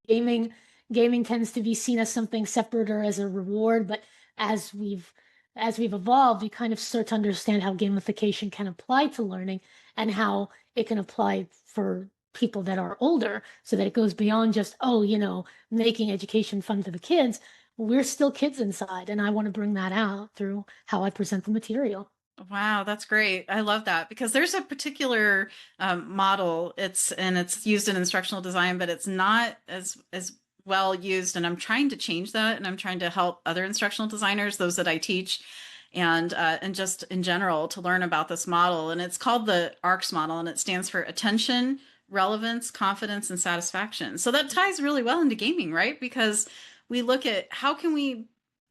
gaming tends to be seen as something separate or as a reward, but as we've evolved, we kind of start to understand how gamification can apply to learning and how it can apply for people that are older, so that it goes beyond just, oh, making education fun for the kids. We're still kids inside, and I want to bring that out through how I present the material. Wow, that's great. I love that because there's a particular model. It's used in instructional design, but it's not as well used. And I'm trying to change that, and I'm trying to help other instructional designers, those that I teach, and just in general to learn about this model. And it's called the ARCS model, and it stands for attention, relevance, confidence, and satisfaction. So that ties really well into gaming, right? Because we look at how can we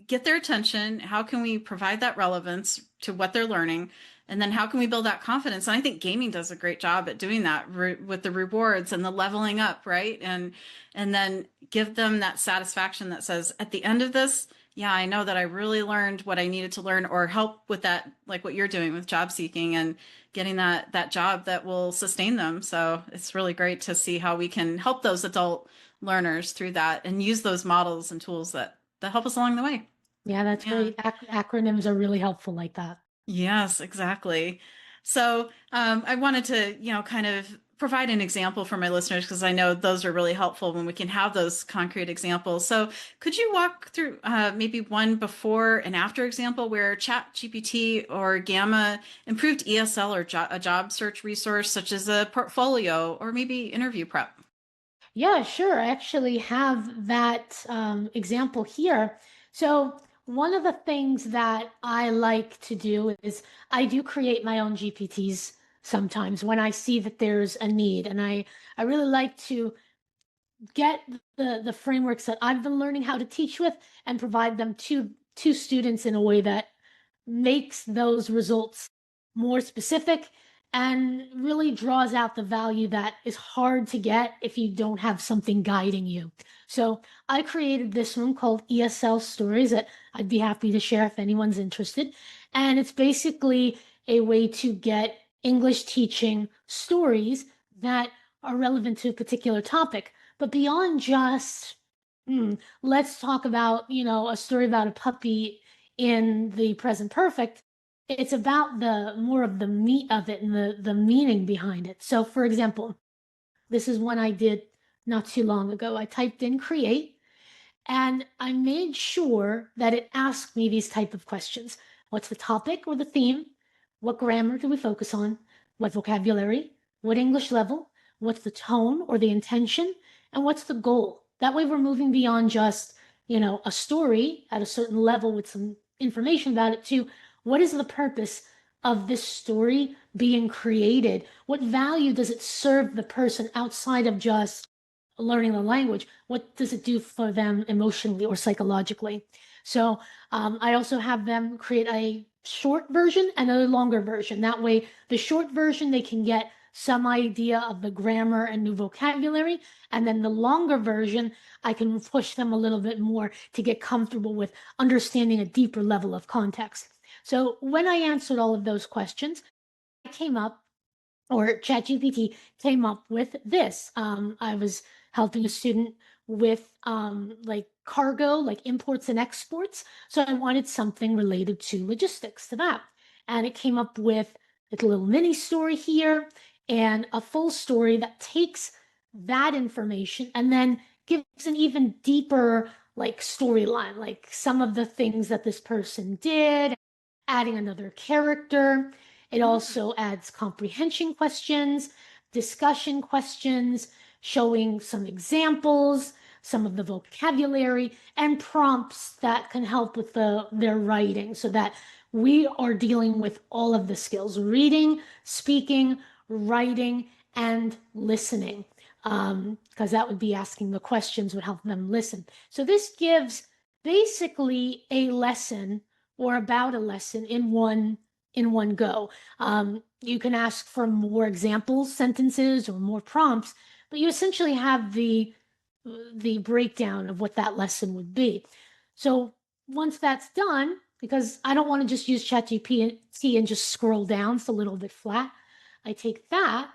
get their attention? How can we provide that relevance to what they're learning? And then how can we build that confidence? And I think gaming does a great job at doing that with the rewards and the leveling up, right? And then give them that satisfaction that says, at the end of this, yeah, I know that I really learned what I needed to learn, or help with that, like what you're doing with job seeking and getting that job that will sustain them. So it's really great to see how we can help those adult learners through that and use those models and tools that help us along the way. Yeah, that's Yeah. great. Acronyms are really helpful like that. Yes, exactly. So I wanted to, kind of provide an example for my listeners because I know those are really helpful when we can have those concrete examples. So could you walk through maybe one before and after example where Chat GPT or Gamma improved ESL or a job search resource such as a portfolio or maybe interview prep? Yeah, sure. I actually have that example here. So, one of the things that I like to do is I do create my own GPTs sometimes when I see that there's a need. And I really like to get the frameworks that I've been learning how to teach with and provide them to students in a way that makes those results more specific and really draws out the value that is hard to get if you don't have something guiding you. So I created this one called ESL Stories that I'd be happy to share if anyone's interested. And it's basically a way to get English teaching stories that are relevant to a particular topic. But beyond just, let's talk about, a story about a puppy in the present perfect, it's about the more of the meat of it and the meaning behind it. So for example, this is one I did not too long ago. I typed in create and I made sure that it asked me these type of questions. What's the topic or the theme? What grammar do we focus on? What vocabulary? What English level? What's the tone or the intention? And what's the goal? That way we're moving beyond just, a story at a certain level with some information about it to what is the purpose of this story being created? What value does it serve the person outside of just learning the language? What does it do for them emotionally or psychologically? So I also have them create a short version and a longer version. That way, the short version, they can get some idea of the grammar and new vocabulary. And then the longer version, I can push them a little bit more to get comfortable with understanding a deeper level of context. So when I answered all of those questions, I came up, or ChatGPT came up with this. I was helping a student with like cargo, like imports and exports. So I wanted something related to logistics to that. And it came up with a little mini story here and a full story that takes that information and then gives an even deeper like storyline, like some of the things that this person did, adding another character. It also adds comprehension questions, discussion questions, showing some examples, some of the vocabulary, and prompts that can help with their writing so that we are dealing with all of the skills: reading, speaking, writing, and listening. Because that would be asking the questions would help them listen. So this gives basically a lesson or about a lesson in one go. You can ask for more examples, sentences, or more prompts, but you essentially have the breakdown of what that lesson would be. So once that's done, because I don't want to just use ChatGPT and just scroll down, it's a little bit flat. I take that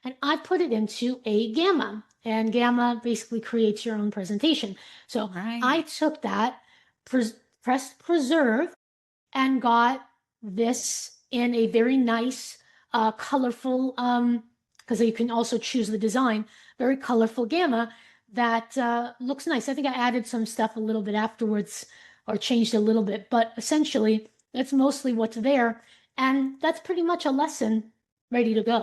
and I put it into a Gamma, and Gamma basically creates your own presentation. So I Right. took that, pressed preserve, and got this in a very nice, colorful, because you can also choose the design, very colorful Gamma that looks nice. I think I added some stuff a little bit afterwards or changed a little bit, but essentially that's mostly what's there. And that's pretty much a lesson ready to go.